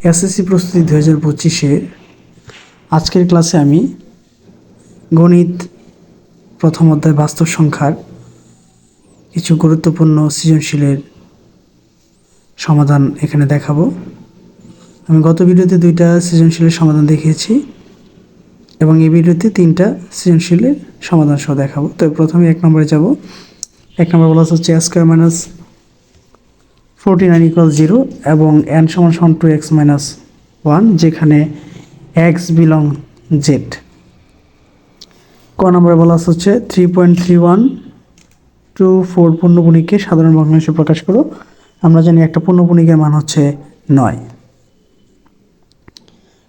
SSC প্রস্তুতি 2025-এর আজকের ক্লাসে আমি গণিত প্রথম অধ্যায় বাস্তব সংখ্যার কিছু গুরুত্বপূর্ণ সৃজনশীলের সমাধান এখানে দেখাবো। আমি গত ভিডিওতে 2টা সৃজনশীলের সমাধান দেখিয়েছি এবং এই ভিডিওতে 3টা সৃজনশীলের সমাধান সহ দেখাবো। তো প্রথমে 1 নম্বরে যাব। 1 নম্বর বলা হচ্ছে a² - 49 = 0 এবং n = 2x - 1 যেখানে x বিলং z। ক নম্বরে বলা হচ্ছে 3.3124 পূর্ণগুণিককে সাধারণ ভগ্নাংশে প্রকাশ করো। আমরা জানি একটা পূর্ণগুণিকের মান হচ্ছে 9।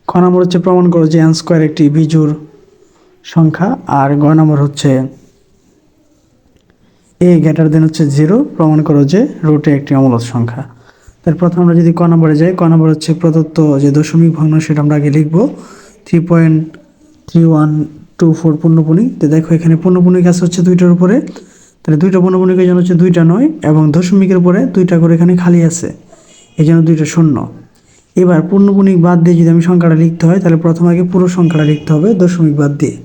খ নম্বর হচ্ছে প্রমাণ করো যে n² একটি বিজোড় সংখ্যা। আর গ নম্বর হচ্ছে a > 0 প্রমাণ করো যে রুটে একটি অমূলদ সংখ্যা। তার প্রথমে আমরা যদি ক নম্বরে যাই, ক নম্বর হচ্ছে প্রদত্ত যে দশমিক ভগ্নাংশ সেটা আমরা আগে লিখব। 3.3124 পূর্ণগুণিক। তো দেখো এখানে পূর্ণগুণিক আছে হচ্ছে 2টার উপরে, তাহলে 2টা পূর্ণগুণিকের জন্য হচ্ছে 2টা 9 এবং দশমিকের উপরে 2টা করে এখানে খালি আছে, এই জন্য 2টা শূন্য। এবার পূর্ণগুণিক বাদ দিয়ে যদি আমি সংখ্যাটা লিখতে হয় তাহলে প্রথমে আগে পুরো সংখ্যাটা লিখতে হবে দশমিক বাদ দিয়ে।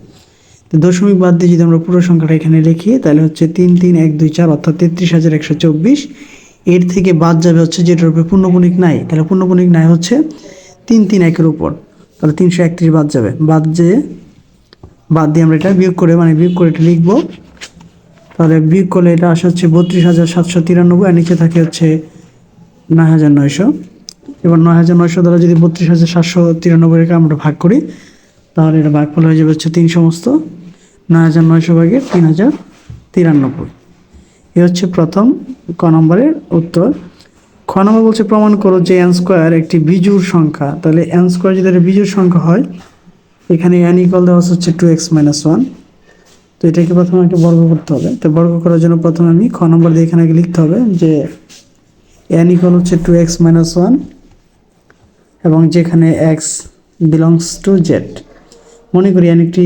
তো দশমিক বাদ দিয়ে যদি আমরা পুরো সংখ্যাটা এখানে লিখি তাহলে হচ্ছে 33124 অর্থাৎ 33124। এর থেকে বাদ যাবে হচ্ছে যেটার উপরে পূর্ণগুণিক নাই, তাহলে পূর্ণগুণিক নাই হচ্ছে 331-এর উপর, তাহলে 331 বাদ যাবে। বাদ দিয়ে আমরা এটা বিয়োগ করে এটা লিখবো। তাহলে বিয়োগ করলে এটা আসে হচ্ছে 32,793 আর নিচে থাকে হচ্ছে 9,900। এবার 9,900 দ্বারা যদি 32,793-কে আমরা ভাগ করি তাহলে এটা ভাগফল হয়ে যাবে হচ্ছে 3 সমস্ত 9,900 ভাগের 3,093। এ হচ্ছে প্রথম ক নম্বরের উত্তর। খ নম্বর বলছে প্রমাণ করো যে n² একটি বিজোড় সংখ্যা। তাহলে n² যদি একটা বিজোড় সংখ্যা হয়, এখানে n = দেওয়া হচ্ছে 2x - 1। তো এটাকে প্রথমে একটা বর্গ করতে হবে। তো বর্গ করার জন্য প্রথমে আমি খ নম্বর দিয়ে এখানে লিখতে হবে যে n = হচ্ছে 2x - 1 এবং যেখানে x belongs to z। মনে করি n একটি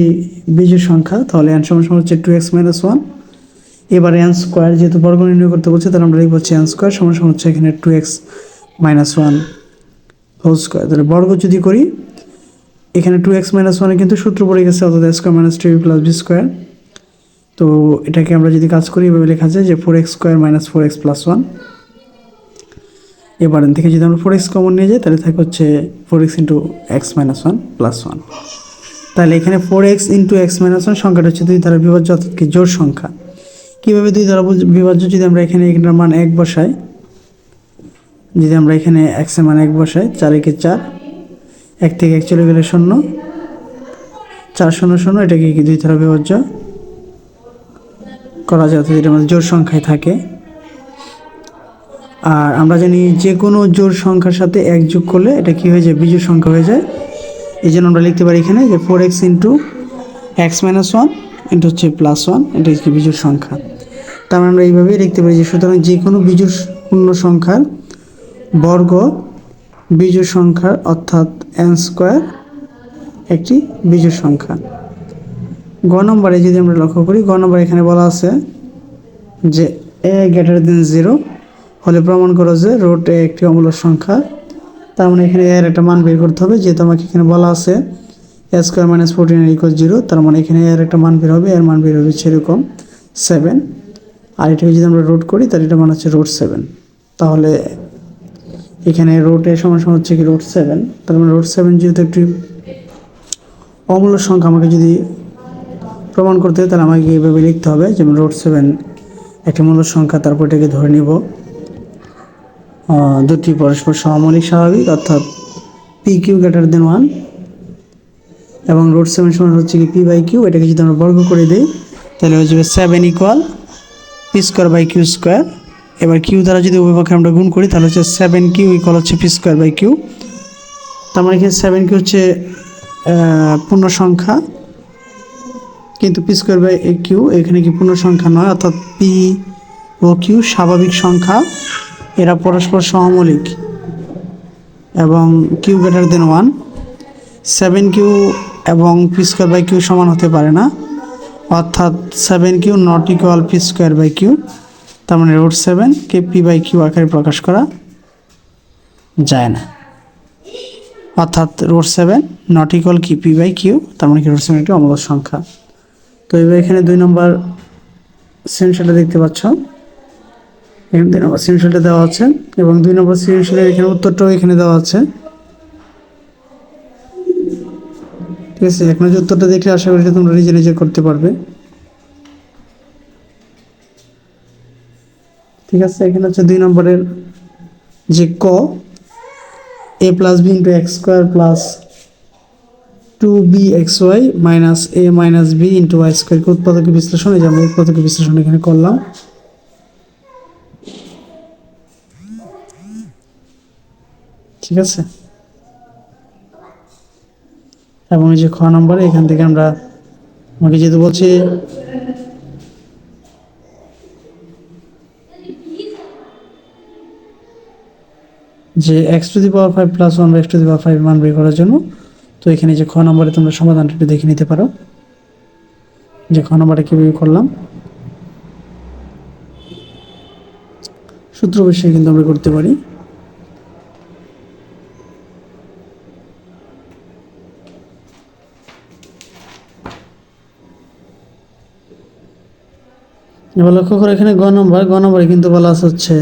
বিজোড় সংখ্যা, তাহলে n = হচ্ছে 2x - 1। এবার n² যেহেতু বর্গ নির্ণয় করতে বলছে তাহলে আমরা লিখব হচ্ছে n² = হচ্ছে এখানে 2x - 1 হোল স্কয়ার। তাহলে বর্গ যদি করি এখানে 2x - 1 কিন্তু সূত্র পড়ে গেছে, অর্থাৎ a² - 2b + b²। তো এটাকে আমরা যদি কাজ করি এভাবে লেখা যায় যে 4x² - 4x + 1। এবার থেকে যদি আমরা 4x কমন নিয়ে যাই তাহলে থাকে হচ্ছে 4x × x - 1 + 1। তাহলে এখানে 4x × x - 1 সংখ্যাটা হচ্ছে 2 দ্বারা বিভাজ্য, অর্থাৎ কি জোড় সংখ্যা। কীভাবে 2 দ্বারা বিভাজ্য? যদি আমরা এখানে এটার মান 1 বসাই, যদি আমরা এখানে x এর মান 1 বসাই, 4 × 4, 1 থেকে 1 চলে গেলে 0, 4 0 0, এটাকে কি 2 দ্বারা বিভাজ্য করা যায়, অর্থাৎ এটা আমাদের জোড় সংখ্যায় থাকে। আর আমরা জানি যে কোনো জোড় সংখ্যার সাথে 1 যোগ করলে এটা কি হয়ে যায়, বিজোড় সংখ্যা হয়ে যায়। এই জন্য আমরা লিখতে পারি এখানে যে 4x × x - 1 এটা হচ্ছে +1, এটা হচ্ছে বিজোড় সংখ্যা। তার মানে আমরা এইভাবেই লিখতে পারি যে সুতরাং যে কোনো বিজোড় পূর্ণ সংখ্যার বর্গ বিজোড় সংখ্যার, অর্থাৎ n² একটি বিজোড় সংখ্যা। গ নম্বরে যদি আমরা লক্ষ্য করি, গ নম্বরে এখানে বলা আছে যে a > 0 হলে প্রমাণ করো যে রুট a একটি অমূলদ সংখ্যা। তার মানে এখানে এর একটা মান বের করতে হবে, যেহেতু আমাকে এখানে বলা আছে a² - 49 = 0। তার মানে এখানে এর একটা মান বের হবে, এর মান বের হবে সেরকম 7। আর এটাকে যদি আমরা রুট করি তাহলে এটা মান হচ্ছে √7। তাহলে এখানে রুট a = হচ্ছে কি √7। তার মানে √7 যেহেতু একটি অমূলদ সংখ্যা আমাকে যদি প্রমাণ করতে হয় তাহলে আমাকে এইভাবে লিখতে হবে, যেমন √7 একটি মূলদ সংখ্যা, তারপর এটাকে ধরে নিব দুটি পরস্পর সহমৌলিক স্বাভাবিক, অর্থাৎ pq > 1 এবং √7 = হচ্ছে কি p/q। এটাকে যদি আমরা বর্গ করে দিই তাহলে হয়ে যাবে 7 = p²/q²। এবার q দ্বারা যদি উভয় পক্ষে আমরা গুণ করি তাহলে হচ্ছে 7q = হচ্ছে p²/q। তার মানে এখানে 7q হচ্ছে পূর্ণ সংখ্যা, কিন্তু p²/q এখানে কি পূর্ণ সংখ্যা নয়, অর্থাৎ p ও q স্বাভাবিক সংখ্যা, এরা পরস্পর সহমৌলিক এবং q > 1। 7q এবং p²/q সমান হতে পারে না, অর্থাৎ 7q ≠ p²/q। তার মানে √7 কে p/q আকারে প্রকাশ করা যায় না। অর্থাৎ রুট 7 নট ইকুয়াল কি পি বাই কিউ, তার মানে কি রুট 7 একটি অমূলদ সংখ্যা। তো এবার এখানে 2 নম্বর সৃজনশীলটা দেখতে পাচ্ছ, এখানে 2 নম্বর সৃজনশীলটা দেওয়া আছে এবং 2 নম্বর সৃজনশীলের এখানে উত্তরটাও এখানে দেওয়া আছে। ঠিক আছে, এখন যে উত্তরটা দেখলে আশা করি তোমরা নিজে নিজে করতে পারবে। ঠিক আছে, এখানে হচ্ছে 2 নম্বরের যে ক a plus B into X square plus 2bxy minus a minus B into Y স্কোয়ারকে উৎপাদকের বিশ্লেষণ, এই যে আমরা উৎপাদকের বিশ্লেষণ এখানে করলাম। ঠিক আছে, এবং এই যে খ নম্বরে এখান থেকে আমরা আমাকে যেহেতু বলছি যে X to the power 5 plus 1 by X to the power 5 মান বের করার জন্য। তো এখানে যে খ নম্বরে তোমরা সমাধানটা একটু দেখে নিতে পারো, যে খ নম্বরে কীভাবে করলাম। সূত্র বিষয়ে কিন্তু আমরা করতে পারি। এবার লক্ষ্য করে এখানে গ নম্বরে কিন্তু বলা হচ্ছে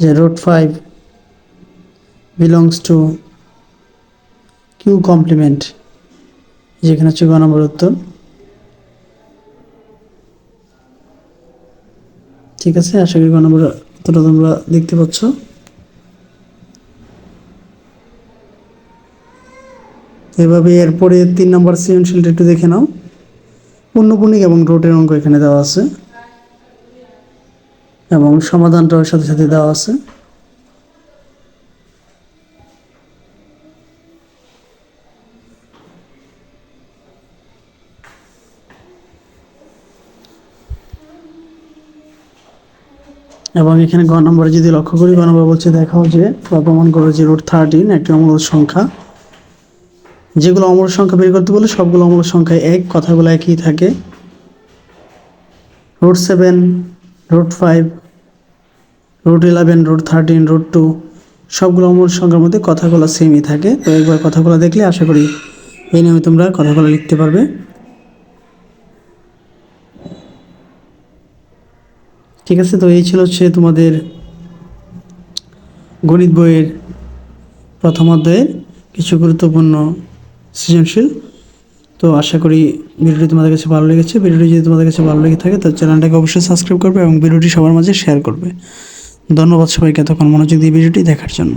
যে root 5 belongs to Q complement, যেখানে হচ্ছে গ নম্বর উত্তর। ঠিক আছে, আশা করি গ নম্বর উত্তরটা তোমরা দেখতে পাচ্ছ। এভাবে এরপরে 3 নম্বর সৃজনশীলটা একটু দেখে নাও। পূর্ণপূর্ণিক এবং রুটের অঙ্ক এখানে দেওয়া আছে এবং সমাধানটাও সাথে সাথে দেওয়া আছে। এবং এখানে গ নম্বরে যদি লক্ষ্য করি, গ নম্বর বলছে দেখাও যে প্রমাণ করো যে রুট 13 একটি অমূলদ সংখ্যা। যেগুলো অমূলদ সংখ্যা বের করতে বলে সবগুলো অমূলদ সংখ্যায় এক, কথাগুলো একই থাকে। Root 7, root 5, root 11, root 13, root 2 সবগুলো অমূলদ সংখ্যার মধ্যে কথাগুলো সেমই থাকে। তো একবার কথাগুলো দেখলে আশা করি এই নিয়মে তোমরা কথাগুলো লিখতে পারবে। ঠিক আছে, তো এই ছিল হচ্ছে তোমাদের গণিত বইয়ের প্রথম অধ্যায়ের কিছু গুরুত্বপূর্ণ সৃজনশীল। তো আশা করি ভিডিওটি তোমাদের কাছে ভালো লেগেছে। ভিডিওটি যদি তোমাদের কাছে ভালো লেগে থাকে তো চ্যানেলটাকে অবশ্যই সাবস্ক্রাইব করবে এবং ভিডিওটি সবার মাঝে শেয়ার করবে। ধন্যবাদ সবাইকে এতক্ষণ মনোযোগ দিয়ে ভিডিওটি দেখার জন্য।